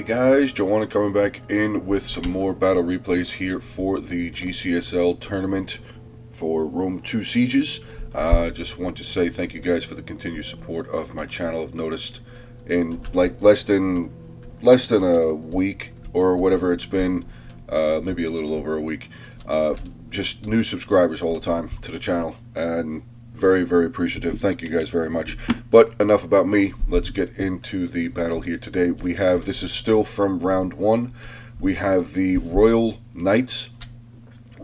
Guys, Joanna coming back in with some more battle replays here for the GCSL tournament for Rome 2 Sieges. Just want to say thank you guys for the continued support of my channel. I've noticed in like less than a week or whatever it's been, maybe a little over a week, just new subscribers all the time to the channel, and very, very appreciative. Thank you guys very much. But enough about me. Let's get into the battle here today. This is still from round 1. We have the Royal Knights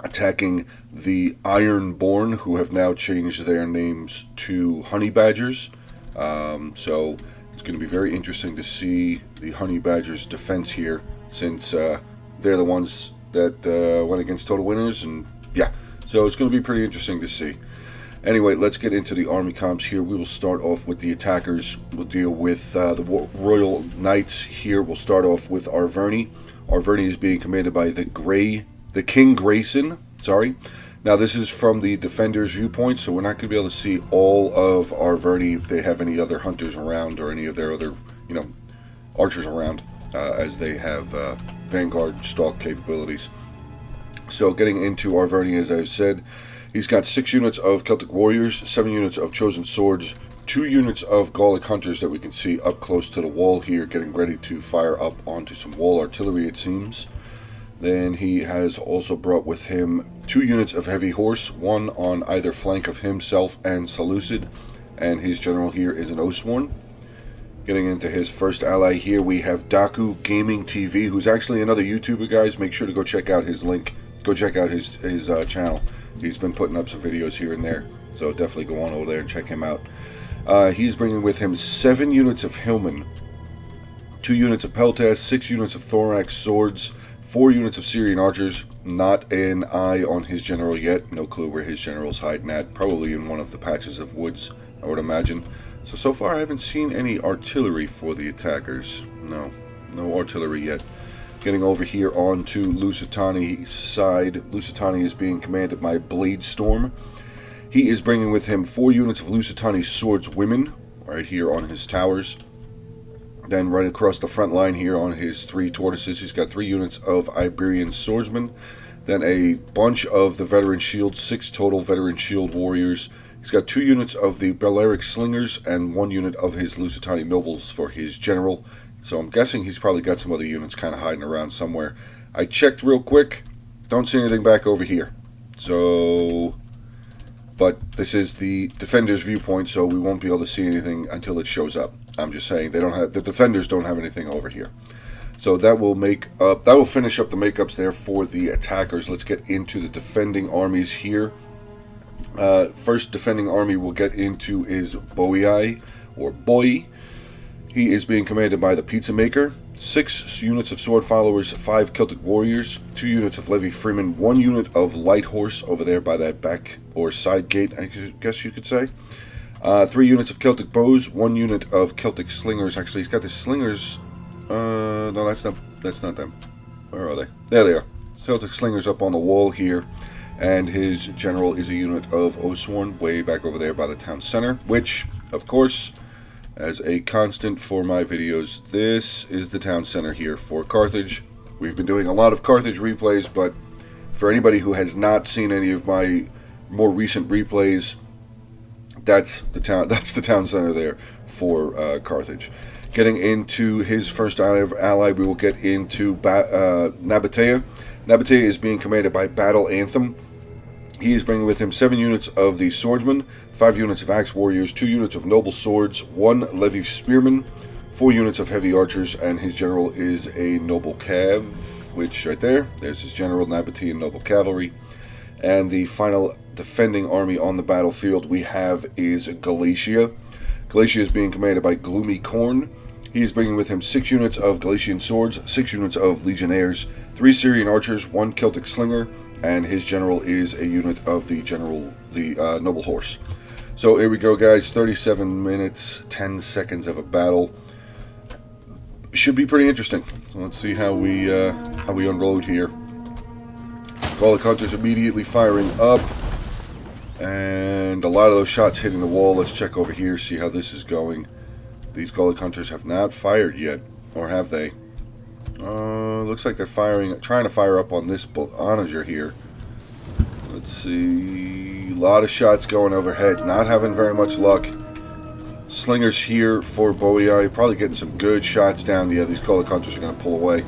attacking the Ironborn, who have now changed their names to Honey Badgers. So it's going to be very interesting to see the Honey Badgers' defense here, since they're the ones that went against Total Winners, and yeah, so it's going to be pretty interesting to see. Anyway, let's get into the army comps here. We will start off with the attackers. We'll deal with the Royal Knights here. We'll start off with Arverni. Arverni is being commanded by the King Grayson. Sorry. Now, this is from the defender's viewpoint, so we're not going to be able to see all of Arverni if they have any other hunters around or any of their other, archers around, as they have Vanguard stalk capabilities. So, getting into Arverni, as I've said, he's got 6 units of Celtic Warriors, 7 units of Chosen Swords, 2 units of Gallic Hunters that we can see up close to the wall here, getting ready to fire up onto some wall artillery, it seems. Then he has also brought with him 2 units of Heavy Horse, 1 on either flank of himself and Seleucid, and his general here is an Oathsworn. Getting into his first ally here, we have Daku Gaming TV, who's actually another YouTuber, guys. Make sure to go check out his link. Go check out his channel. He's been putting up some videos here and there, so definitely go on over there and check him out. He's bringing with him 7 units of Hillmen, 2 units of Peltas, 6 units of Thorax Swords, 4 units of Syrian Archers. Not an eye on his general yet. No clue where his general's hiding at. Probably in one of the patches of woods, I would imagine. So far I haven't seen any artillery for the attackers. No artillery yet. Getting over here onto Lusitani's side. Lusitani is being commanded by Bladestorm. He is bringing with him 4 units of Lusitani Swordswomen right here on his towers. Then right across the front line here on his 3 tortoises, he's got 3 units of Iberian Swordsmen. Then a bunch of the Veteran Shield, 6 total Veteran Shield Warriors. He's got 2 units of the Balearic Slingers and 1 unit of his Lusitani Nobles for his general. So I'm guessing he's probably got some other units kind of hiding around somewhere. I checked real quick. Don't see anything back over here. But this is the defender's viewpoint, so we won't be able to see anything until it shows up. I'm just saying the defenders don't have anything over here. So that will finish up the makeups there for the attackers. Let's get into the defending armies here. First defending army we'll get into is Boii, or Boy. He is being commanded by the Pizza Maker, 6 units of Sword Followers, 5 Celtic Warriors, 2 units of Levy Freeman, 1 unit of Light Horse over there by that back or side gate, I guess you could say. 3 units of Celtic Bows, 1 unit of Celtic Slingers. Actually, he's got the Slingers. No, that's not them. Where are they? There they are. Celtic Slingers up on the wall here. And his general is a unit of Oathsworn way back over there by the town center, which, of course, as a constant for my videos, this is the town center here for Carthage. We've been doing a lot of Carthage replays, but for anybody who has not seen any of my more recent replays, that's the town center there for Carthage. Getting into his first ally, we will get into Nabatea. Nabatea is being commanded by Battle Anthem. He is bringing with him 7 units of the Swordsmen, 5 units of Axe Warriors, 2 units of Noble Swords, 1 Levy Spearman, 4 units of Heavy Archers, and his general is a Noble Cav, which right there's his general, Nabatean Noble Cavalry. And the final defending army on the battlefield we have is Galatia. Galatia is being commanded by Gloomy Corn. He is bringing with him 6 units of Galatian Swords, 6 units of Legionnaires, 3 Syrian Archers, 1 Celtic Slinger, and his general is a unit of the Noble Horse. So here we go, guys. 37 minutes, 10 seconds of a battle. Should be pretty interesting. So let's see how we unload here. Gallic Hunters immediately firing up, and a lot of those shots hitting the wall. Let's check over here, see how this is going. These Gallic Hunters have not fired yet, or have they? looks like they're trying to fire up on this onager here. Let's see. A lot of shots going overhead. Not having very much luck. Slingers here for Bowie. Probably getting some good shots down. Yeah, these Koloch Hunters are going to pull away.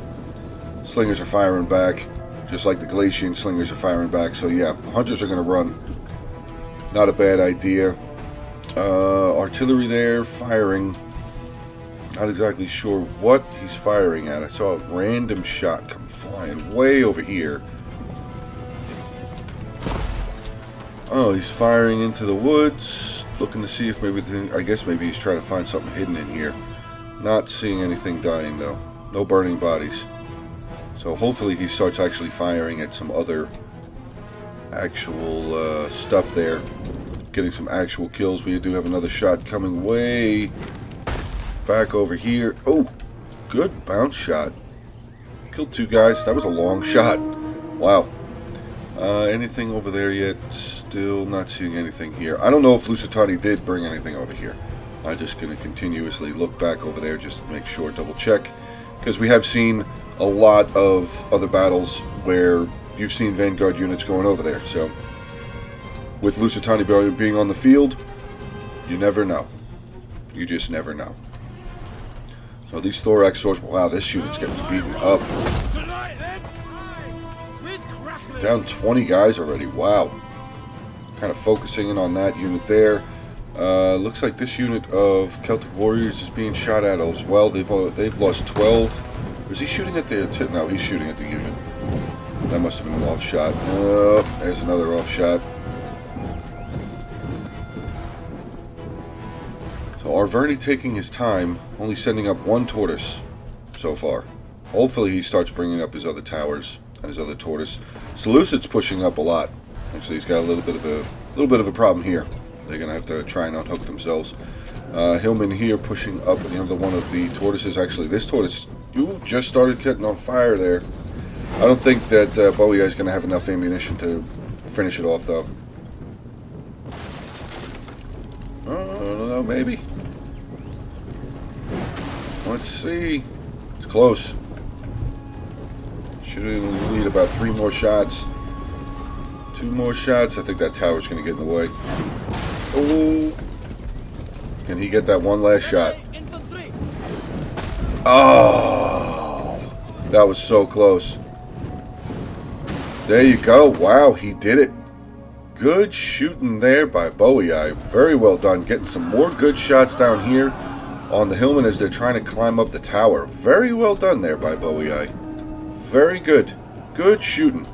Slingers are firing back. Just like the Galatian slingers are firing back. So yeah, Hunters are going to run. Not a bad idea. Artillery there firing. Not exactly sure what he's firing at. I saw a random shot come flying way over here. Oh, he's firing into the woods, looking to see if maybe, I guess maybe he's trying to find something hidden in here. Not seeing anything dying though. No burning bodies. So hopefully he starts actually firing at some other actual stuff there. Getting some actual kills. We do have another shot coming way back over here. Oh, good bounce shot. Killed 2 guys. That was a long shot. Wow. Anything over there yet? Still not seeing anything here. I don't know if Lusitani did bring anything over here. I'm just going to continuously look back over there just to make sure, double check. Because we have seen a lot of other battles where you've seen Vanguard units going over there. So, with Lusitani being on the field, you never know. You just never know. So these thorax swords, wow, this unit's getting beaten up. Down 20 guys already, wow. Kind of focusing in on that unit there. Looks like this unit of Celtic Warriors is being shot at as well. They've lost 12. Was he shooting at the... No, he's shooting at the unit. That must have been an off shot. There's another off shot. So Arverni taking his time, only sending up 1 tortoise so far. Hopefully he starts bringing up his other towers and his other tortoise. Seleucid's pushing up a lot. Actually, he's got a little bit of a problem here. They're gonna have to try and unhook themselves. Hillman here pushing up another one of the tortoises. Actually, this tortoise just started getting on fire there. I don't think that Bowie is gonna have enough ammunition to finish it off, though. I don't know, maybe. Let's see. It's close. Should need about 3 more shots. 2 more shots. I think that tower's going to get in the way. Oh! Can he get that one last shot? Oh! That was so close. There you go. Wow, he did it. Good shooting there by Bowie. Very well done. Getting some more good shots down here on the Hillman as they're trying to climb up the tower. Very well done there by Bowie. Very good. Good shooting.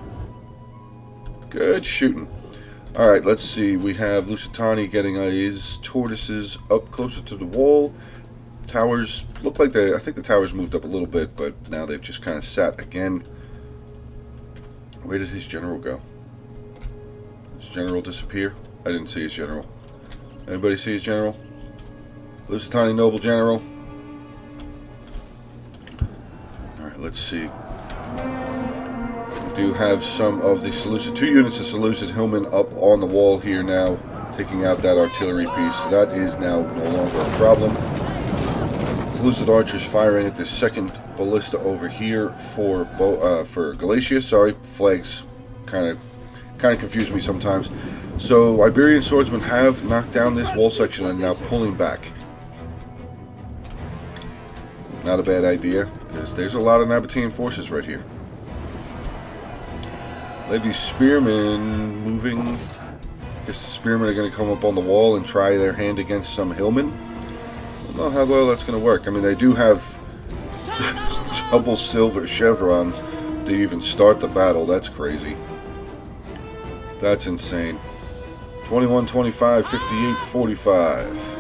Good shooting. Alright, let's see. We have Lusitani getting his tortoises up closer to the wall. Towers look like I think the towers moved up a little bit, but now they've just kind of sat again. Where did his general go? His general disappear? I didn't see his general. Anybody see his general? Lusitani noble general. Alright, let's see. We do have some of the Seleucid, 2 units of Seleucid Hillman up on the wall here now, taking out that artillery piece. So that is now no longer a problem. Seleucid archers firing at the second ballista over here for Galatia. Sorry, flags kind of confuse me sometimes. So Iberian swordsmen have knocked down this wall section and now pulling back. Not a bad idea, because there's a lot of Nabatean forces right here. Levy's spearmen moving. I guess the spearmen are going to come up on the wall and try their hand against some hillmen. I don't know how well that's going to work. I mean, they do have double silver chevrons to even start the battle. That's crazy. That's insane. 21, 25, 58, 45.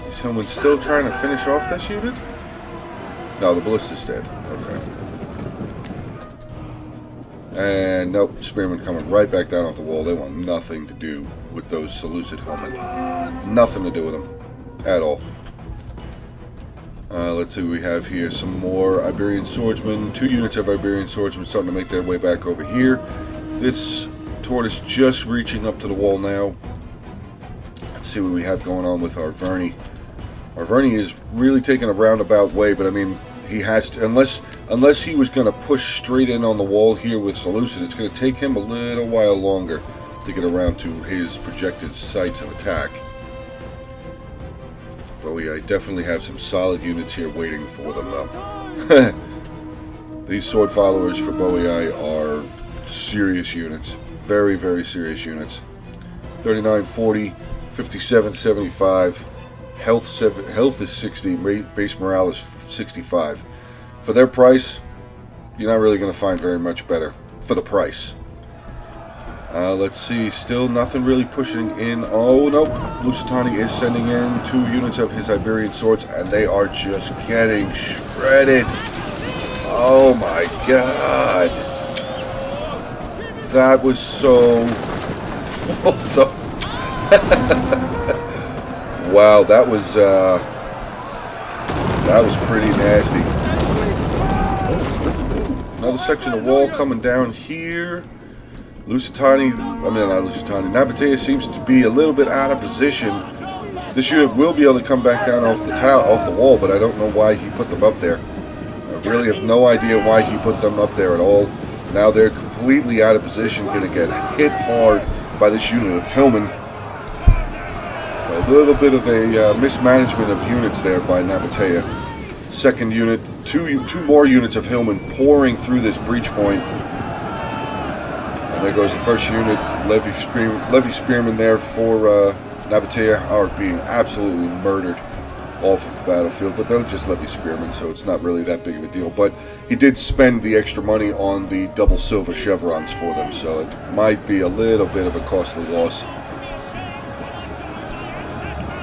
Is someone still trying to finish off this unit? No, the ballista's dead. Okay. And nope, spearmen coming right back down off the wall. They want nothing to do with those Seleucid helmet. Nothing to do with them at all. Let's see what we have here. Some more Iberian swordsmen. 2 units of Iberian swordsmen starting to make their way back over here. This tortoise just reaching up to the wall now. Let's see what we have going on with Arverni. Arverni is really taking a roundabout way, but I mean, He has to, unless he was going to push straight in on the wall here with Seleucid, it's going to take him a little while longer to get around to his projected sites of attack. But I definitely have some solid units here waiting for them, though. These sword followers for Boii are serious units. Very, very serious units. 39, 40, 57, 75. Health is 60. Base morale is 65. For their price, you're not really going to find very much better for the price. Let's see. Still nothing really pushing in. Oh, no. Lusitani is sending in 2 units of his Iberian swords, and they are just getting shredded. Oh, my God. That was so... Wow, that was pretty nasty. Another section of wall coming down here. Nabatea seems to be a little bit out of position. This unit will be able to come back down off the wall, but I don't know why he put them up there. I really have no idea why he put them up there at all. Now they're completely out of position, going to get hit hard by this unit of Hillman. So a little bit of a mismanagement of units there by Nabatea. Second unit, two more units of Hillman pouring through this breach point. And there goes the first unit. Levy Spearmen there for Nabatea are being absolutely murdered off of the battlefield, but they're just Levy Spearmen, so it's not really that big of a deal. But he did spend the extra money on the double silver chevrons for them, so it might be a little bit of a costly loss.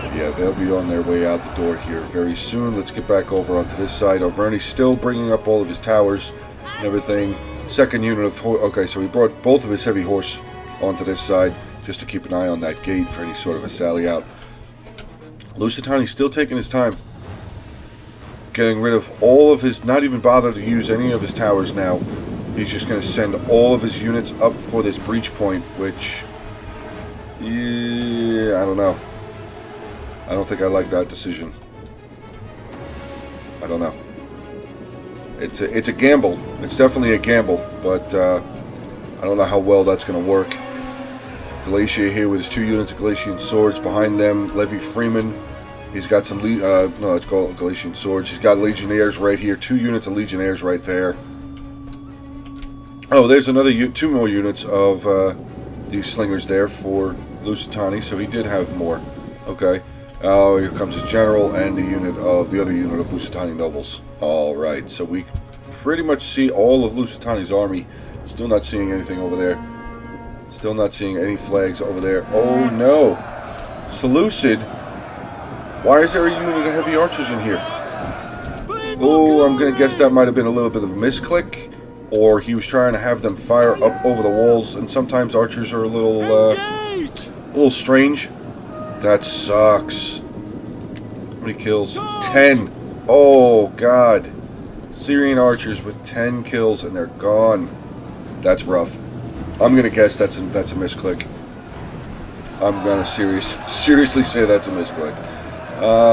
But yeah, they'll be on their way out the door here very soon. Let's get back over onto this side. Auvergne still bringing up all of his towers and everything. Second unit of okay, so he brought both of his heavy horse onto this side just to keep an eye on that gate for any sort of a sally out. Lusitani's still taking his time, getting rid of all of his, not even bother to use any of his towers now. He's just going to send all of his units up for this breach point, which, yeah, I don't know. I don't think I like that decision. I don't know. It's a gamble. It's definitely a gamble, but I don't know how well that's going to work. Galatia here with his 2 units of Galatian swords. Behind them, Levy Freeman. He's got some, no, it's called Galatian swords. He's got Legionnaires right here. 2 units of Legionnaires right there. Oh, there's another 2 more units of these slingers there for Lusitani, so he did have more. Okay. Oh, here comes his general and the other unit of Lusitani nobles. All right, so we pretty much see all of Lusitani's army. Still not seeing anything over there. Still not seeing any flags over there. Oh no! Seleucid! Why is there a unit of heavy archers in here? Oh, I'm gonna guess that might have been a little bit of a misclick, or he was trying to have them fire up over the walls. And sometimes archers are a little strange. That sucks. How many kills? 10. Oh God! Syrian archers with 10 kills and they're gone. That's rough. I'm gonna guess that's a misclick. I'm gonna seriously say that's a misclick.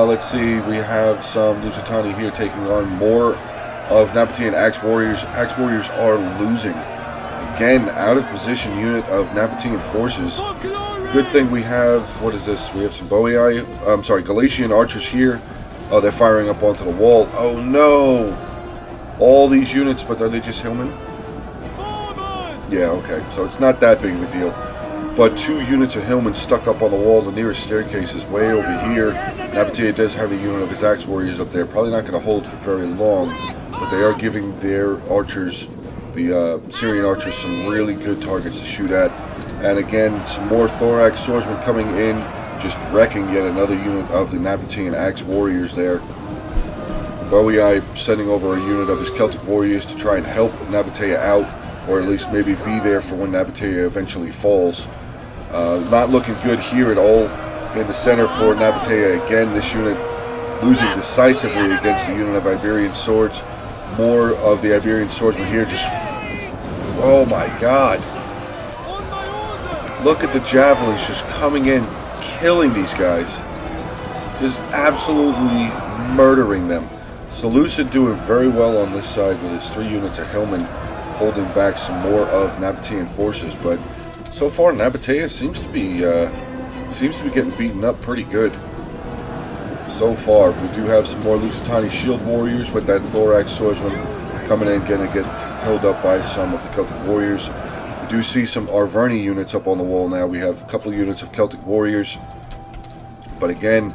Let's see. We have some Lusitani here taking on more of Nabatean Axe Warriors. Axe Warriors are losing. Again, out of position unit of Nabatean forces. Good thing we have, what is this? We have some Galatian archers here. Oh, they're firing up onto the wall. Oh no! All these units, but are they just Hillmen? Yeah, okay, so it's not that big of a deal. But 2 units of Hillmen stuck up on the wall. The nearest staircase is way over here. Nabatea does have a unit of his Axe Warriors up there. Probably not going to hold for very long, but they are giving their archers, the Syrian archers, some really good targets to shoot at. And again, some more Thorax swordsmen coming in, just wrecking yet another unit of the Nabatean Axe Warriors there. Boii sending over a unit of his Celtic Warriors to try and help Nabatea out, or at least maybe be there for when Nabatea eventually falls. Not looking good here at all in the center for Nabatea. Again, this unit losing decisively against the unit of Iberian swords. More of the Iberian swordsmen here just... Oh my God! Look at the javelins just coming in, killing these guys. Just absolutely murdering them. Seleucid doing very well on this side with his 3 units of Hillman holding back some more of Nabatean forces, but so far Nabatea seems to be getting beaten up pretty good. So far, we do have some more Lusitani shield warriors with that Thorax swordsman coming in, gonna get held up by some of the Celtic warriors. We do see some Arverni units up on the wall now. We have a couple units of Celtic warriors, but again,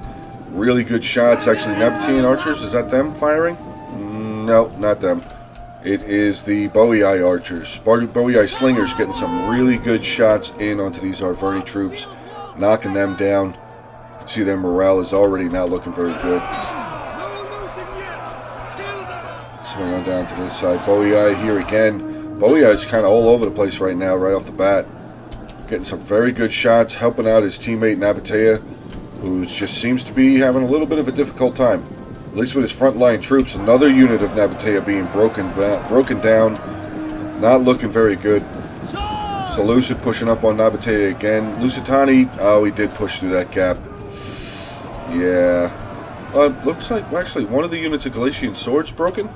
really good shots. Actually, Nabatean archers, is that them firing? No, not them. It is the Boii archers. Boii slingers getting some really good shots in onto these Arverni troops, knocking them down. You can see their morale is already not looking very good. Swing on down to this side. Boii here again. Boii is kind of all over the place right now, right off the bat. Getting some very good shots, helping out his teammate Nabatea, who just seems to be having a little bit of a difficult time. At least with his frontline troops. Another unit of Nabatea being broken down. Not looking very good. Seleucid pushing up on Nabatea again. Lusitani, oh, he did push through that gap. Yeah. Looks like, actually, one of the units of Galatian swords broken?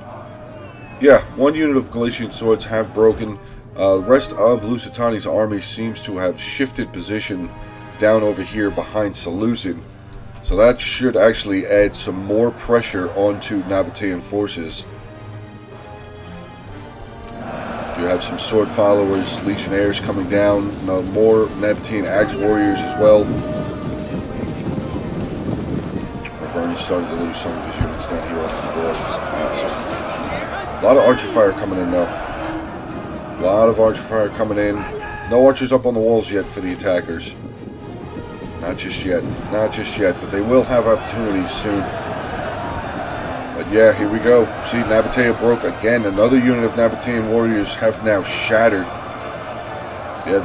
Yeah, one unit of Galatian swords have broken. The rest of Lusitani's army seems to have shifted position down over here behind Seleucid. So that should actually add some more pressure onto Nabatean forces. You have some sword followers, legionnaires coming down, more Nabatean axe warriors as well. I've already started to lose some of his units down here on the floor. A lot of archer fire coming in though. A lot of archer fire coming in. No archers up on the walls yet for the attackers. Not just yet, but they will have opportunities soon. But yeah, here we go. See, Nabatea broke again. Another unit of Nabatean warriors have now shattered. Yeah,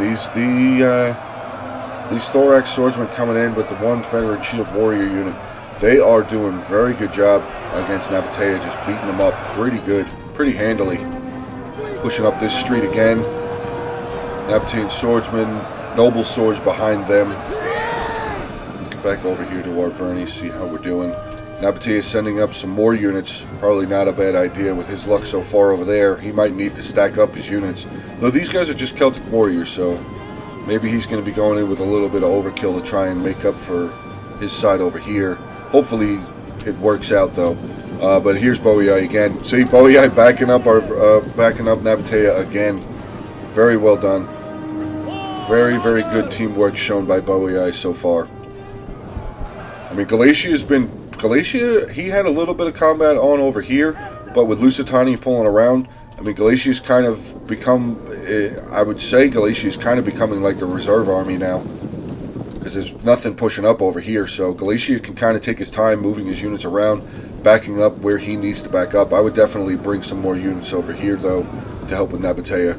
these Thorax swordsmen coming in with the one veteran shield warrior unit, they are doing a very good job against Nabatea, just beating them up pretty good, pretty handily. Pushing up this street again. Nabatean swordsmen, noble swords behind them. Back over here to Arverni, see how we're doing. Nabatea is sending up some more units. Probably not a bad idea with his luck so far over there. He might need to stack up his units. Though these guys are just Celtic warriors, so maybe he's going to be going in with a little bit of overkill to try and make up for his side over here. Hopefully it works out though. But here's Boii again. See, Boii backing up Nabatea again. Very well done. Very, very good teamwork shown by Boii so far. I mean, Galatia, he had a little bit of combat on over here, but with Lusitani pulling around, I mean, Galatia's kind of become, I would say Galatia's kind of becoming like the reserve army now, because there's nothing pushing up over here, so Galatia can kind of take his time moving his units around, backing up where he needs to back up. I would definitely bring some more units over here, though, to help with Nabatea.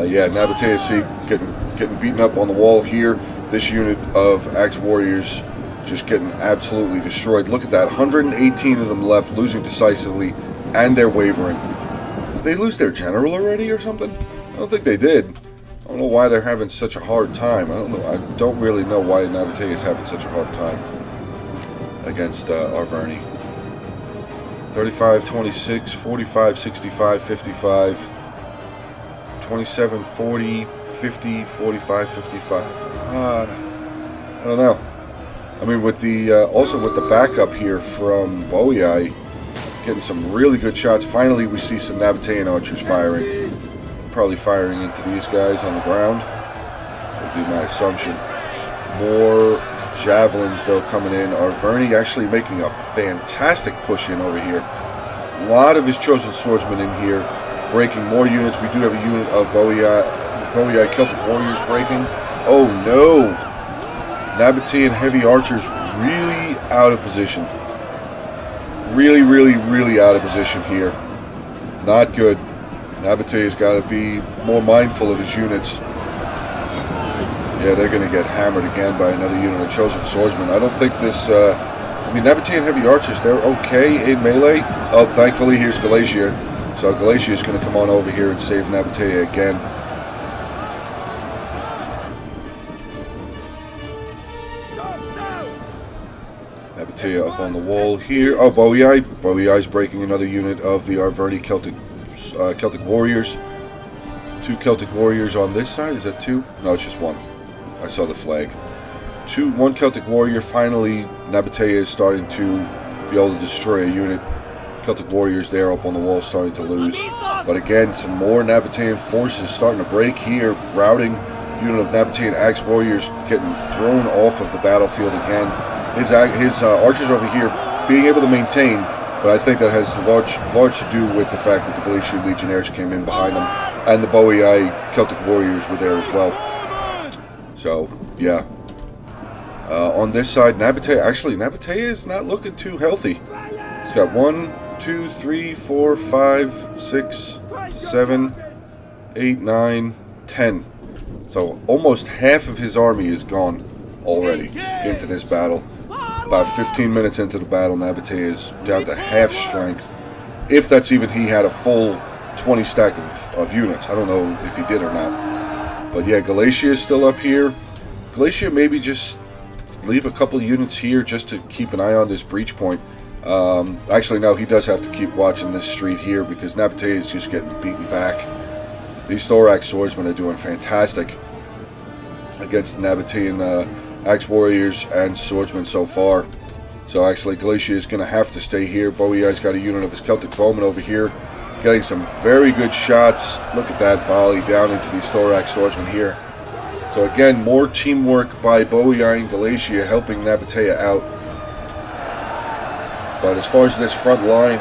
Yeah, Nabatea, see, getting beaten up on the wall here. This unit of Axe Warriors just getting absolutely destroyed. Look at that, 118 of them left, losing decisively, and they're wavering. Did they lose their general already or something? I don't think they did. I don't know why they're having such a hard time. I don't really know why Nabatea is having such a hard time against Arverni. 35-26, 45-65, 55, 27-40, 50, 45, 55. I don't know. I mean, with the also with the backup here from Boii, getting some really good shots. Finally, we see some Nabatean archers firing. Probably firing into these guys on the ground. Would be my assumption. More javelins though coming in. Arverni actually making a fantastic push in over here. A lot of his chosen swordsmen in here, breaking more units. We do have a unit of Boii Celtic warriors breaking. Oh no! Nabatean heavy archers really out of position. Really, really, really out of position here. Not good. Nabatea's got to be more mindful of his units. Yeah, they're going to get hammered again by another unit of chosen swordsmen. I don't think this... I mean, Nabatean heavy archers, they're okay in melee. Oh, thankfully, here's Galatia. So Galatia is going to come on over here and save Nabatea again. Nabatea up on the wall here. Oh, Bowiai. Bowiai's breaking another unit of the Arverni Celtic Warriors. 2 Celtic Warriors on this side. Is that 2? No, it's just 1. I saw the flag. 1 Celtic Warrior. Finally, Nabatea is starting to be able to destroy a unit. Celtic Warriors there up on the wall starting to lose. But again, some more Nabatean forces starting to break here. Routing unit of Nabatean Axe Warriors getting thrown off of the battlefield again. His archers over here being able to maintain, but I think that has large to do with the fact that the Galatian Legionnaires came in behind them, and the Bowiai Celtic Warriors were there as well. So, yeah. On this side, Nabatea is not looking too healthy. He's got 1, 2, 3, 4, 5, 6, 7, 8, 9, 10. So almost half of his army is gone already into this battle. About 15 minutes into the battle, Nabatea is down to half strength. If that's even he had a full 20 stack of units. I don't know if he did or not. But yeah, Galatia is still up here. Galatia maybe just leave a couple units here just to keep an eye on this breach point. Actually, no, he does have to keep watching this street here because Nabatea is just getting beaten back. These Thorax swordsmen are doing fantastic against the Nabatean Axe Warriors and swordsmen so far. So actually, Galatia is going to have to stay here. Bowiai's got a unit of his Celtic bowmen over here, getting some very good shots. Look at that volley down into these Thorax swordsmen here. So again, more teamwork by Bowiai and Galatia helping Nabatea out. But as far as this front line,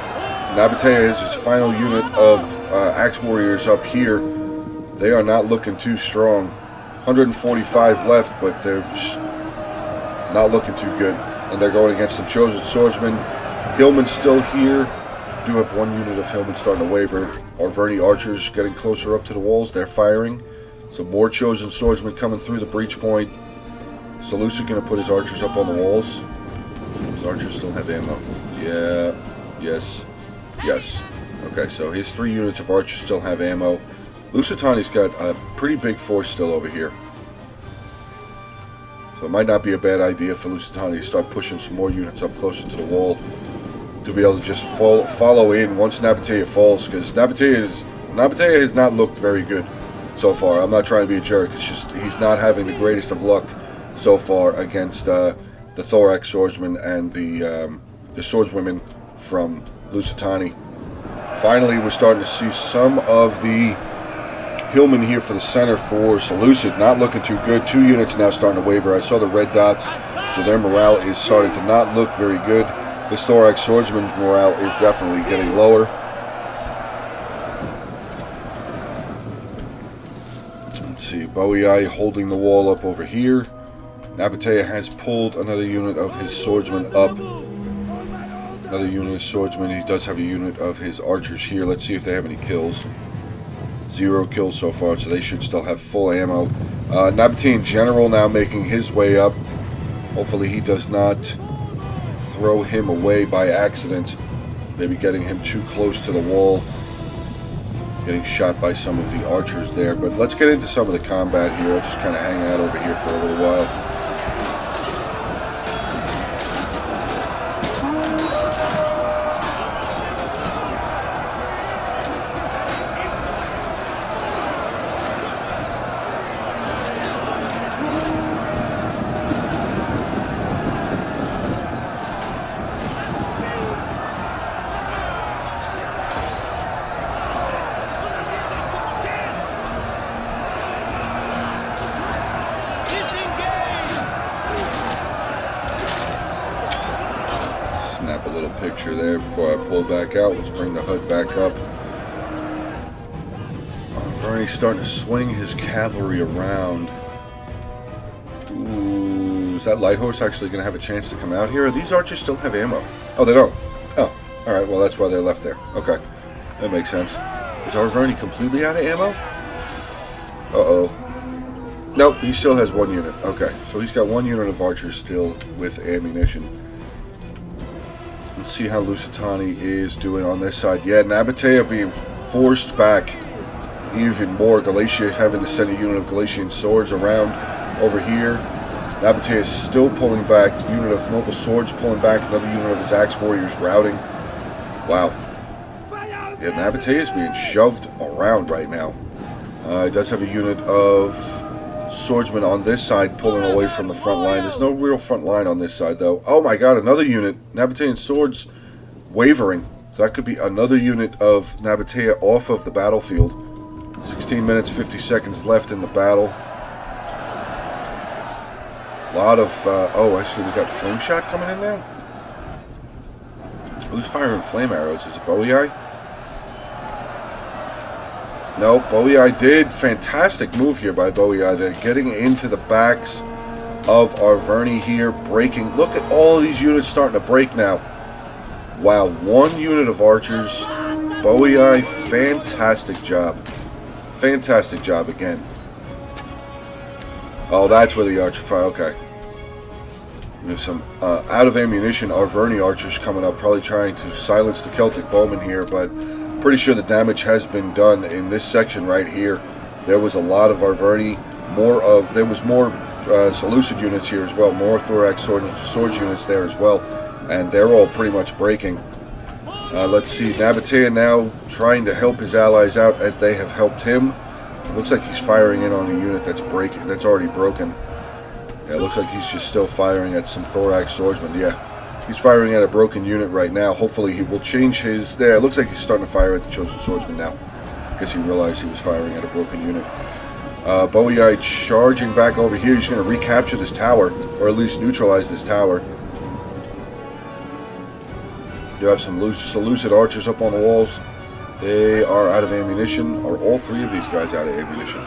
Nabatea is his final unit of Axe Warriors up here. They are not looking too strong. 145 left, but they're not looking too good. And they're going against some Chosen Swordsmen. Hillman's still here. Do have 1 unit of Hillman starting to waver. Arverni archers getting closer up to the walls. They're firing. Some more Chosen Swordsmen coming through the breach point. Seleucid going to put his archers up on the walls. His archers still have ammo. Yeah. Yes. Yes. Okay, so his 3 units of archers still have ammo. Lusitani's got a pretty big force still over here. So it might not be a bad idea for Lusitani to start pushing some more units up closer to the wall to be able to just follow in once Nabatea falls, because Nabatea has not looked very good so far. I'm not trying to be a jerk. It's just he's not having the greatest of luck so far against the Thorax swordsmen and the swordswomen from Lusitani. Finally, we're starting to see some of the Hillman here for the center for Seleucid. Not looking too good. 2 units now starting to waver. I saw the red dots, so their morale is starting to not look very good. This Thorax swordsman's morale is definitely getting lower. Let's see, Bowiai holding the wall up over here. Nabatea has pulled another unit of his swordsmen up. Another unit of swordsmen. He does have a unit of his archers here. Let's see if they have any kills. 0 kills so far, so they should still have full ammo. Nabatean General now making his way up. Hopefully he does not throw him away by accident. Maybe getting him too close to the wall. Getting shot by some of the archers there. But let's get into some of the combat here. I'll just kind of hang out over here for a little while. Snap a little picture there before I pull back out. Let's bring the HUD back up. Arverni's starting to swing his cavalry around. Ooh, is that light horse actually going to have a chance to come out here? These archers still have ammo. Oh, they don't. Oh, alright, well that's why they're left there. Okay, that makes sense. Is Arverni completely out of ammo? Uh-oh. Nope, he still has 1 unit. Okay, so he's got 1 unit of archers still with ammunition. Let's see how Lusitani is doing on this side. Yeah, Nabatea being forced back even more. Galatia having to send a unit of Galatian swords around over here. Nabatea is still pulling back. Unit of Noble Swords pulling back. Another unit of his Axe Warriors routing. Wow. Yeah, Nabatea is being shoved around right now. He does have a unit of swordsmen on this side pulling away from the front line. There's no real front line on this side, though. Oh my god, another unit. Nabatean swords wavering. So that could be another unit of Nabatea off of the battlefield. 16 minutes, 50 seconds left in the battle. A lot of... oh, actually, we got Flame Shot coming in now? Who's firing flame arrows? Is it Boei? No, Boei did. Fantastic move here by Boei. They're getting into the backs of Arverni here, breaking. Look at all of these units starting to break now. Wow, one unit of archers. Boei, fantastic job. Fantastic job again. Oh, that's where the archer fire. Okay. We have some out of ammunition Arverni archers coming up, probably trying to silence the Celtic bowmen here, but pretty sure the damage has been done in this section right here. There was a lot of Arverni, there was more Seleucid units here as well, more thorax swords units there as well, and they're all pretty much breaking. Let's see, Nabatea now trying to help his allies out as they have helped him. It looks like he's firing in on a unit that's already broken. Yeah, it looks like he's just still firing at some thorax swordsmen. Yeah, he's firing at a broken unit right now. Hopefully he will change his... Yeah, it looks like he's starting to fire at the chosen swordsman now, because he realized he was firing at a broken unit. Boei charging back over here. He's going to recapture this tower, or at least neutralize this tower. You have some Seleucid archers up on the walls. They are out of ammunition. Are all three of these guys out of ammunition?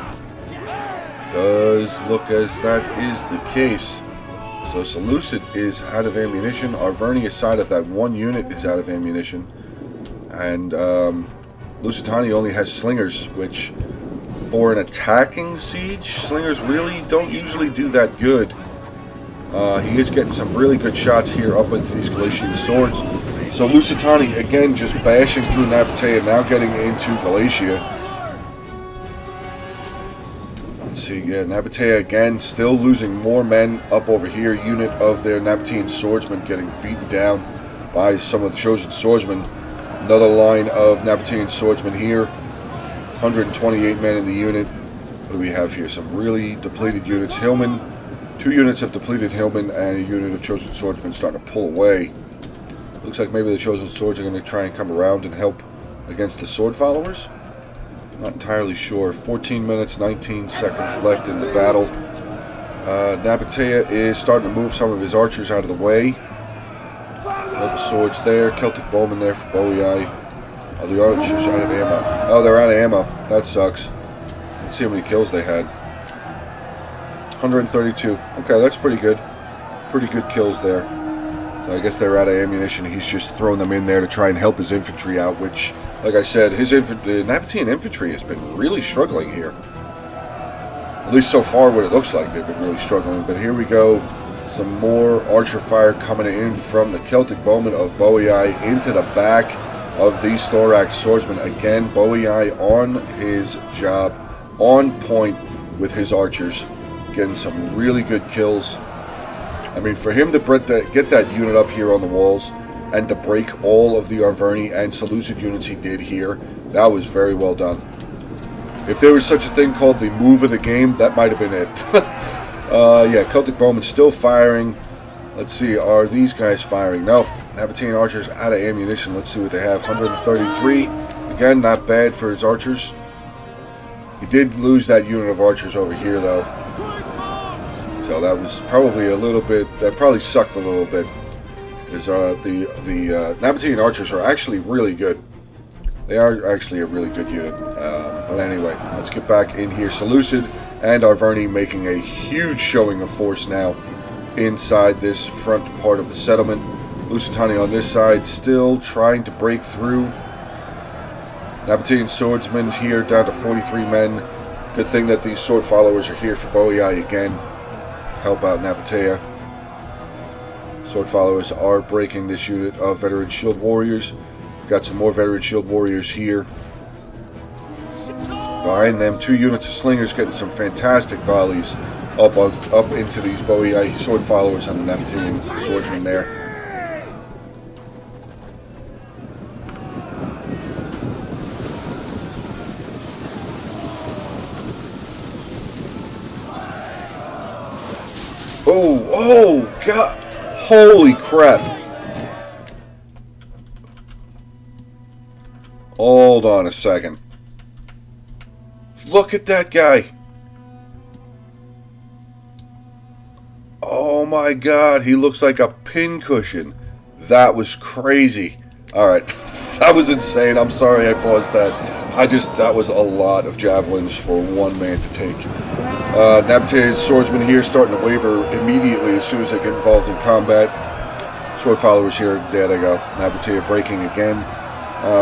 Does look as that is the case. So Seleucid is out of ammunition. Arverni side of that one unit is out of ammunition. And Lusitani only has slingers, which for an attacking siege, slingers really don't usually do that good. He is getting some really good shots here up with these Galatian swords. So Lusitani again just bashing through Nabatea, now getting into Galatia. Let's see, yeah, Nabatea again still losing more men up over here. Unit of their Nabatean swordsmen getting beaten down by some of the chosen swordsmen. Another line of Nabatean swordsmen here. 128 men in the unit. What do we have here? Some really depleted units. Hillmen, 2 units of depleted Hillmen and a unit of chosen swordsmen starting to pull away. Looks like maybe the chosen swords are going to try and come around and help against the sword followers. Not entirely sure. 14 minutes, 19 seconds left in the battle. Nabatea is starting to move some of his archers out of the way. Noble swords there. Celtic bowmen there for Boei. Oh, the archers out of ammo. Oh, they're out of ammo. That sucks. Let's see how many kills they had. 132. Okay, that's pretty good. Pretty good kills there. So I guess they're out of ammunition. He's just throwing them in there to try and help his infantry out, which, like I said, the Nabatean infantry has been really struggling here. At least so far what it looks like, they've been really struggling. But here we go. Some more archer fire coming in from the Celtic bowmen of Boei into the back of these thorax swordsmen. Again, Boei on his job, on point with his archers, getting some really good kills. I mean, for him to get that unit up here on the walls and to break all of the Arverni and Seleucid units he did here, that was very well done. If there was such a thing called the move of the game, that might have been it. Yeah, Celtic bowmen still firing. Let's see, are these guys firing? No, Nabatean archers out of ammunition. Let's see what they have. 133. Again, not bad for his archers. He did lose that unit of archers over here, though. So that was probably a little bit, that probably sucked a little bit. Because the Nabatean archers are actually really good. They are actually a really good unit. But anyway, let's get back in here. Seleucid and Arverni making a huge showing of force now inside this front part of the settlement. Lusitani on this side still trying to break through. Nabatean swordsmen here down to 43 men. Good thing that these sword followers are here for Boei again. Help out Nabatea. Sword followers are breaking this unit of veteran shield warriors. Got some more veteran shield warriors here. Behind them, 2 units of slingers getting some fantastic volleys up into these Boii sword followers and the Nabataean swordsman there. Oh, God. Holy crap. Hold on a second. Look at that guy. Oh my God, he looks like a pincushion. That was crazy. Alright, that was insane. I'm sorry I paused that. That was a lot of javelins for one man to take. Nabataea's swordsman here starting to waver immediately as soon as they get involved in combat. Sword followers here, there they go. Nabataea breaking again.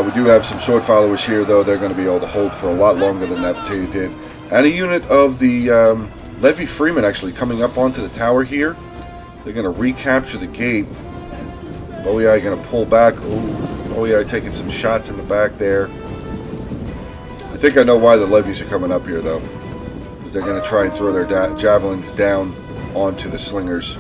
We do have some sword followers here, though. They're going to be able to hold for a lot longer than Nabataea did. And a unit of the Levy Freeman actually coming up onto the tower here. They're going to recapture the gate. Boii going to pull back. Ooh, Boii taking some shots in the back there. I think I know why the levies are coming up here, though. Because they're going to try and throw their javelins down onto the slingers.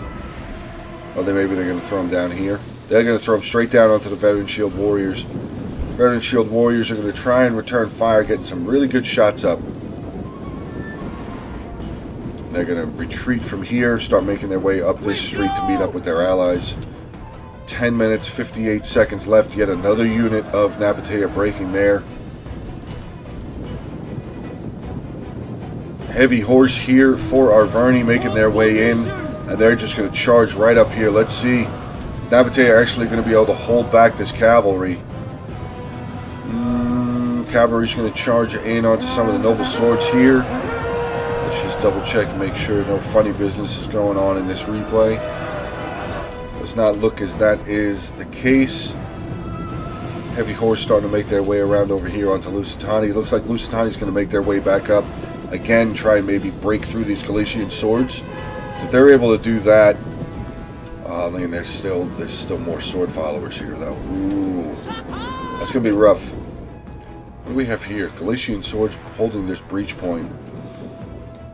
Or maybe they're going to throw them down here. They're going to throw them straight down onto the Veteran Shield Warriors. Veteran Shield Warriors are going to try and return fire, getting some really good shots up. They're going to retreat from here, start making their way up this street to meet up with their allies. 10 minutes, 58 seconds left. Yet another unit of Nabataea breaking there. Heavy horse here for Arverni making their way in. And they're just going to charge right up here. Let's see. Nabataea are actually going to be able to hold back this cavalry. Cavalry's going to charge in onto some of the noble swords here. Let's just double check and make sure no funny business is going on in this replay. Does not look as that is the case. Heavy horse starting to make their way around over here onto Lusitani. Looks like Lusitani's going to make their way back up. Again, try and maybe break through these Galician swords. So if they're able to do that, I mean, there's still more sword followers here, though. Ooh, that's going to be rough. What do we have here? Galician swords holding this breach point.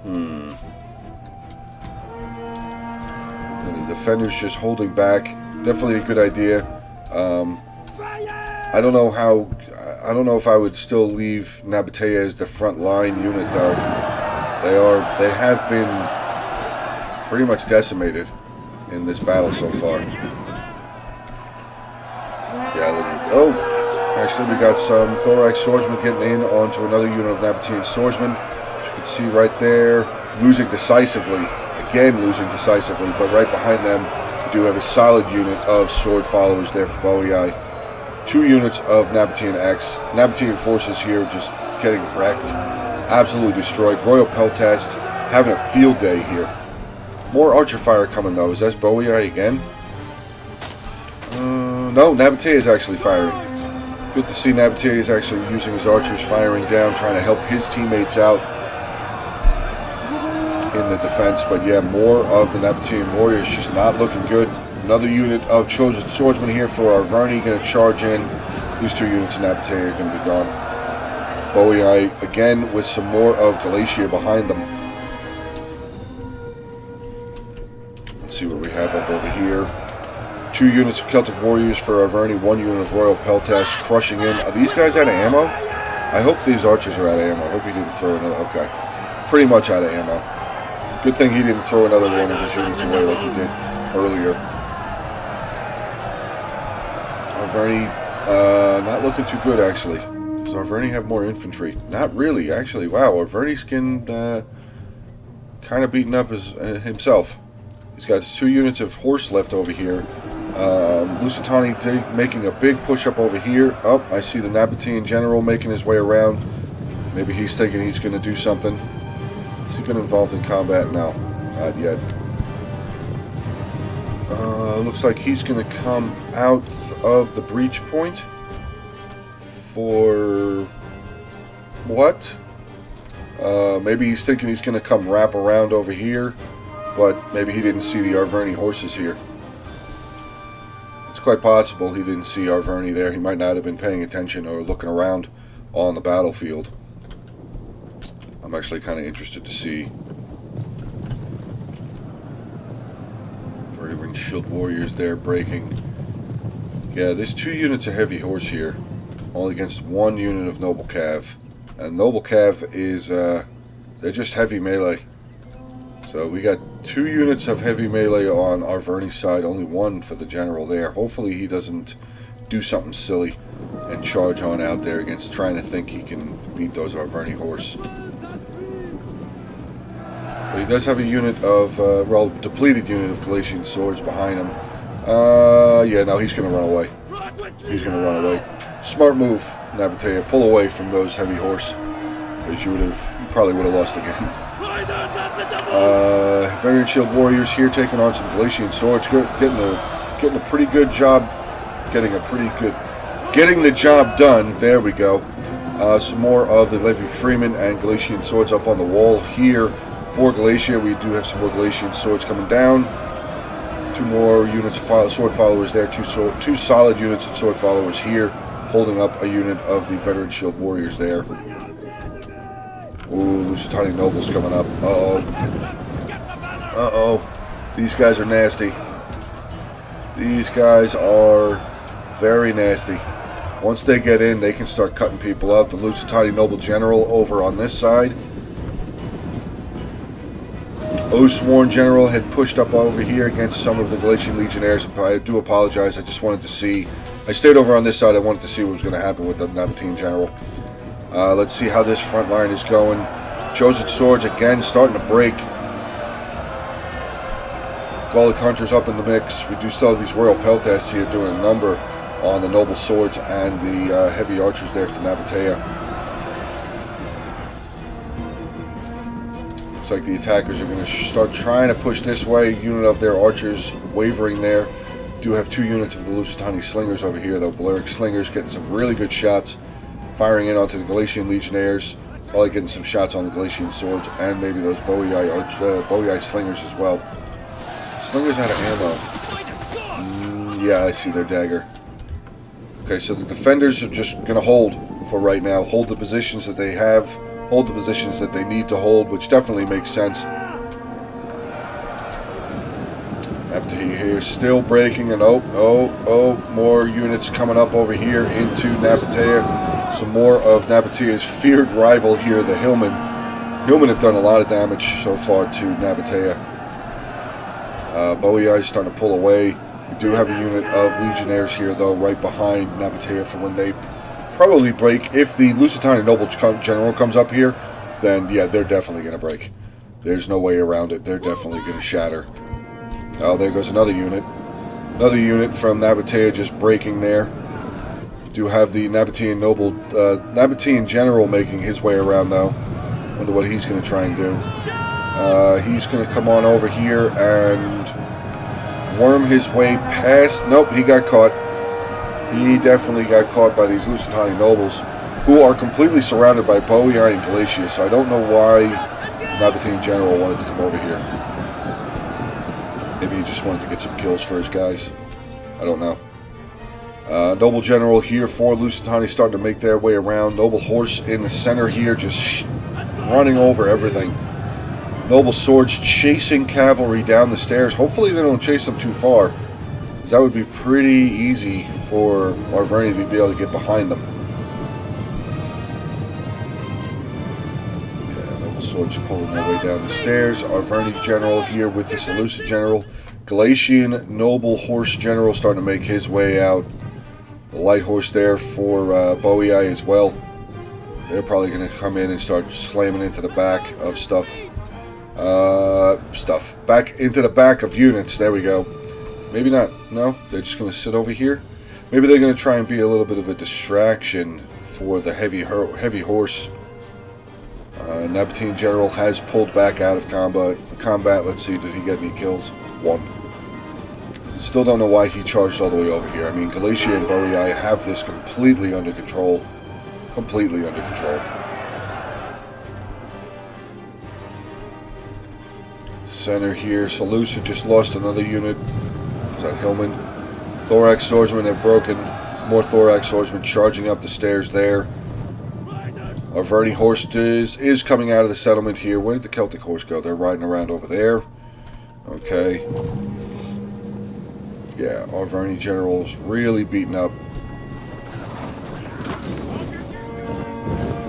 And the defenders just holding back. Definitely a good idea. I don't know if I would still leave Nabataea as the front line unit, though. They have been pretty much decimated in this battle so far. Yeah, oh, actually we got some Thorax swordsmen getting in onto another unit of Nabataean swordsmen. As you can see right there, losing decisively. Again, losing decisively, but right behind them, we do have a solid unit of sword followers there for Boii. 2 units of Nabataean X. Nabataean forces here just getting wrecked. Absolutely destroyed. Royal Peltast having a field day here. More archer fire coming, though. Is that Boii again? No, Nabataea is actually firing. Good to see Nabataea is actually using his archers, firing down, trying to help his teammates out in the defense. But yeah, more of the Nabataean warriors just not looking good. Another unit of chosen swordsmen here for Arverni, going to charge in. These 2 units of Nabataea are going to be gone. Boii again with some more of Galatia behind them. Let's see what we have up over here. 2 units of Celtic Warriors for Arverni, 1 unit of Royal Peltast crushing in. Are these guys out of ammo? I hope these archers are out of ammo. I hope he didn't throw another. Okay. Pretty much out of ammo. Good thing he didn't throw another one of his units away like he did earlier. Arverni, not looking too good, actually. Does Arverni have more infantry? Not really, actually. Wow, Arverni's getting kind of beaten up as himself. He's got 2 units of horse left over here. Lusitani making a big push up over here. Oh, I see the Nabataean general making his way around. Maybe he's thinking he's going to do something. Has he been involved in combat? No, not yet. Looks like he's going to come out of the breach point. For what? Maybe he's thinking he's going to come wrap around over here, but maybe he didn't see the Arverni horses here. It's quite possible he didn't see Arverni there. He might not have been paying attention or looking around on the battlefield. I'm actually kind of interested to see Veteran Shield Warriors there breaking. Yeah, there's 2 units of Heavy Horse here, all against 1 unit of Noble Cav. And Noble Cav is, they're just heavy melee. So we got 2 units of heavy melee on Arverni's side, only 1 for the general there. Hopefully he doesn't do something silly and charge on out there against trying to think he can beat those Arverni horse. But he does have a unit of, well, depleted unit of Galatian swords behind him. Yeah, no, he's going to run away. He's going to run away. Smart move, Nabatea. Pull away from those heavy horse, because you probably would have lost again. Veteran Shield Warriors here taking on some Galatian swords, getting a pretty good job, getting the job done. There we go. Some more of the Levi Freeman and Galatian swords up on the wall here for Galatia. We do have some more Galatian swords coming down. 2 more units of sword followers there. Two solid units of sword followers here, holding up a unit of the Veteran Shield Warriors there. Ooh, Lusitani Nobles coming up. These guys are nasty. These guys are very nasty. Once they get in, they can start cutting people up. The Lusitani Noble General over on this side. Oathsworn General had pushed up over here against some of the Galatian Legionnaires. I do apologize. I just wanted to see. I stayed over on this side. I wanted to see what was going to happen with the Nabatean General. Let's see how this front line is going. Chosen Swords again starting to break. Gallic Hunters up in the mix. We do still have these Royal Peltasts here doing a number on the Noble Swords and the Heavy Archers there for Nabatea. Looks like the attackers are going to start trying to push this way. Unit of their archers wavering there. Do have 2 units of the Lusitani Slingers over here, though. Balearic Slingers getting some really good shots. Firing in onto the Galatian Legionnaires. Probably getting some shots on the Galatian swords and maybe those Boii Slingers as well. Slingers out of ammo. Yeah, I see their dagger. Okay, so the defenders are just going to hold for right now. Hold the positions that they have. Hold the positions that they need to hold, which definitely makes sense. After here, still breaking, and more units coming up over here into Nabatea. Some more of Nabatea's feared rival here, the Hillmen. Hillmen have done a lot of damage so far to Nabatea. Boii is starting to pull away. We do have a unit of Legionnaires here, though, right behind Nabatea for when they probably break. If the Lusitani Noble General comes up here, then yeah, they're definitely going to break. There's no way around it. They're definitely going to shatter. Oh, there goes another unit. Another unit from Nabatea just breaking there. Do have the Nabatean General making his way around, though. Wonder what he's going to try and do. He's going to come on over here and worm his way past. Nope, he got caught. He definitely got caught by these Lusitani Nobles, who are completely surrounded by Boii and Galatia, so I don't know why Nabatean General wanted to come over here. Maybe he just wanted to get some kills for his guys. I don't know. Noble General here for Lusitani starting to make their way around. Noble Horse in the center here, just running over everything. Noble Swords chasing cavalry down the stairs. Hopefully they don't chase them too far, because that would be pretty easy for Arverni to be able to get behind them. Yeah, Noble Swords pulling their way down the stairs. Arverni General here with the Seleucid General. Galatian Noble Horse General starting to make his way out. The light horse there for Boii as well. They're probably going to come in and start slamming into the back of stuff. Back into the back of units. There we go. Maybe not. No, they're just going to sit over here. Maybe they're going to try and be a little bit of a distraction for the heavy horse. Nabatean General has pulled back out of combat. Let's see, did he get any kills? 1. Still don't know why he charged all the way over here. I mean, Galatia and Boii have this completely under control. Completely under control. Center here. Seleucid just lost another unit. Is that Hillman? Thorax Swordsmen have broken. More Thorax Swordsmen charging up the stairs there. Arverni Horse is coming out of the settlement here. Where did the Celtic Horse go? They're riding around over there. Okay. Yeah, Arverni General's really beaten up.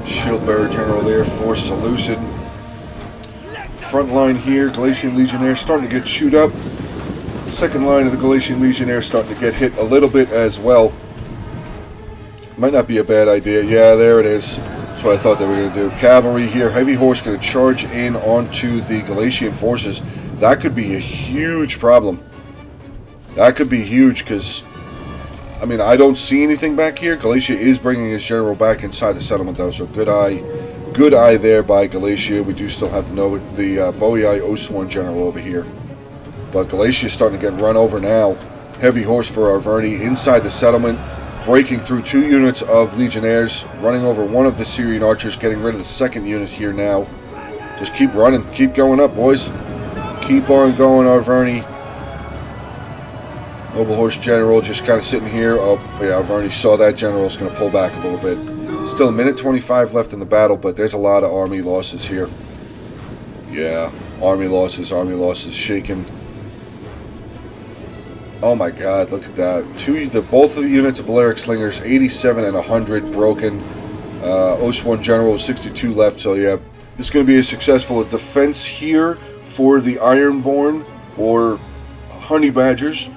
Shieldbearer General there for Seleucid. Front line here, Galatian Legionnaires starting to get chewed up. Second line of the Galatian Legionnaires starting to get hit a little bit as well. Might not be a bad idea. Yeah, there it is. That's what I thought they were going to do. Cavalry here, heavy horse going to charge in onto the Galatian forces. That could be a huge problem. That could be huge because, I mean, I don't see anything back here. Galatia is bringing his general back inside the settlement, though, so good eye there by Galatia. We do still have the Boii Oathsworn general over here. But Galatia is starting to get run over now. Heavy horse for Arverni inside the settlement, breaking through 2 units of Legionnaires, running over one of the Syrian archers, getting rid of the second unit here now. Just keep running, keep going up, boys. Keep on going, Arverni. Noble Horse General just kind of sitting here. Oh, yeah, Arverni saw that general is going to pull back a little bit. Still a minute 25 left in the battle, but there's a lot of army losses here. Yeah, army losses shaking. Oh my god, look at that. Both of the units of Balearic Slingers, 87 and 100 broken. Oathsworn General, 62 left, so yeah. This is going to be a successful defense here for the Ironborn, or Honey Badgers,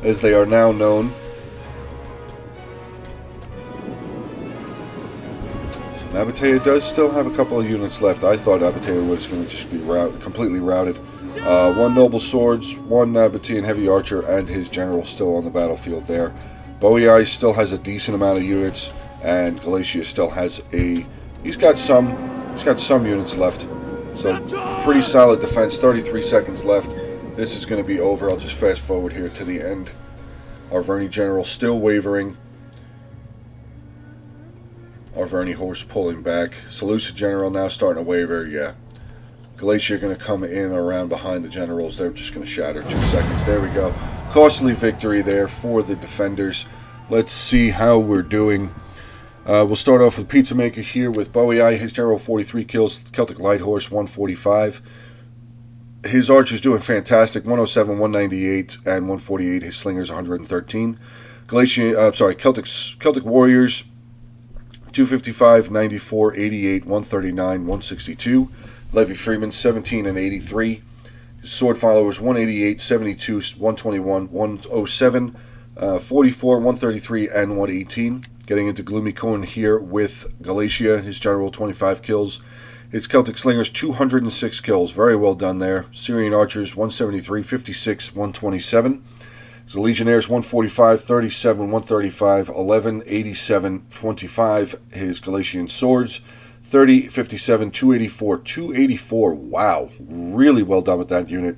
as they are now known. So Nabatea does still have a couple of units left. I thought Nabatea was going to just be completely routed. 1 Noble Swords, 1 Nabatean Heavy Archer, and his general still on the battlefield there. Boii still has a decent amount of units, and Galatia still has he's got some units left. So pretty solid defense. 33 seconds left. This is going to be over. I'll just fast forward here to the end. Arverni General still wavering. Arverni horse pulling back. Seleucid General now starting to waver. Yeah. Galatia going to come in around behind the generals. They're just going to shatter. 2 seconds. There we go. Costly victory there for the defenders. Let's see how we're doing. We'll start off with Pizza Maker here with Boii. His general 43 kills. Celtic Light Horse 145. His archers doing fantastic. 107, 198, and 148. His slingers 113. Celtic Warriors 255, 94, 88, 139, 162. Levy Freeman 17 and 83. His sword followers 188, 72, 121, 107, 44, 133, and 118. Getting into Gloomy Coin here with Galatia. His general 25 kills. His Celtic Slingers 206 kills. Very well done there. Syrian Archers 173, 56, 127. So Legionnaires 145, 37, 135, 11, 87, 25. His Galatian Swords 30, 57, 284, 284. Wow. Really well done with that unit.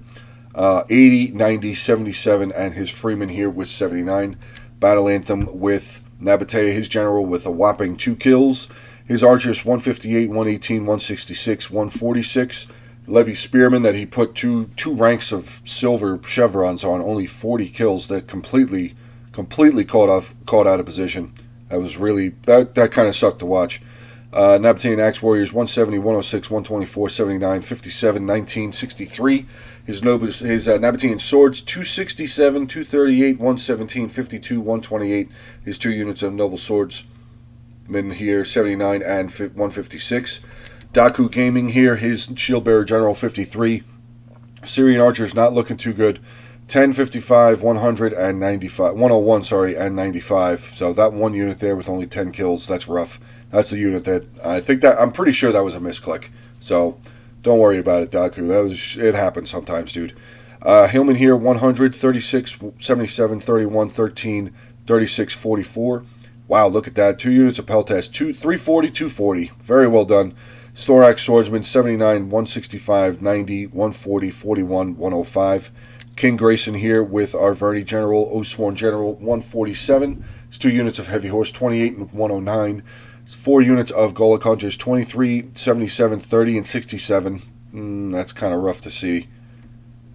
80, 90, 77, and his Freeman here with 79. Battle Anthem with Nabatea, his general, with a whopping 2 kills. His archers 158, 118, 166, 146. Levy Spearman that he put two ranks of silver chevrons on, only 40 kills. That completely caught out of position. That was really that kind of sucked to watch. Nabatean Axe Warriors 170, 106, 124, 79, 57, 19, 63. His Nabatean Swords 267, 238, 117, 52, 128. His 2 units of Noble Swords men here 79 and 156. Daku Gaming here, his Shieldbearer General 53. Syrian Archers not looking too good. 10, 55, 100, and 95. 101, sorry, and 95. So that one unit there with only 10 kills, that's rough. That's the unit that I'm pretty sure that was a misclick. So don't worry about it, Daku. It happens sometimes, dude. Hillman here 100, 36, 77, 31, 13, 36, 44. Wow, look at that. 2 units of Peltas. 340, 240. Very well done. Storax Swordsman 79, 165, 90, 140, 41, 105. King Grayson here with Arverni General, Oathsworn General 147. It's 2 units of Heavy Horse 28 and 109. It's 4 units of Golok Hunters 23, 77, 30, and 67. That's kind of rough to see.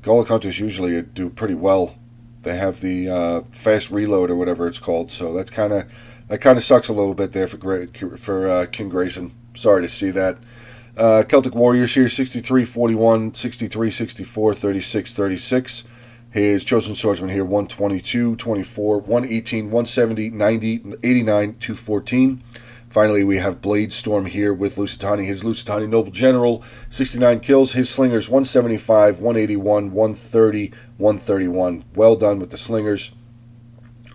Golok Hunters usually do pretty well. They have the fast reload or whatever it's called, so that kind of sucks a little bit there for King Grayson. Sorry to see that. Celtic Warriors here 63, 41, 63, 64, 36, 36. His Chosen Swordsman here, 122, 24, 118, 170, 90, 89, 214. Finally, we have Blade Storm here with Lusitani, his Lusitani Noble General, 69 kills. His Slingers, 175, 181, 130, 131. Well done with the Slingers.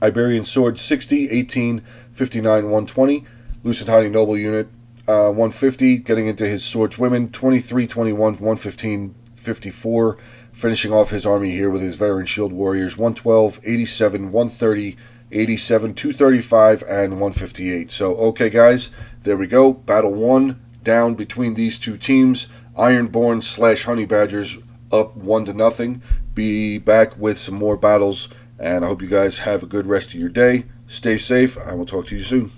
Iberian Sword, 60, 18, 59, 120. Lusitani Noble Unit, 150, getting into his Swordswomen, 23, 21, 115, 54. Finishing off his army here with his Veteran Shield Warriors, 112, 87, 130, 87, 235, and 158. So, okay, guys, there we go. Battle 1 down between these two teams. Ironborn / Honey Badgers up 1-0. Be back with some more battles, and I hope you guys have a good rest of your day. Stay safe. I will talk to you soon.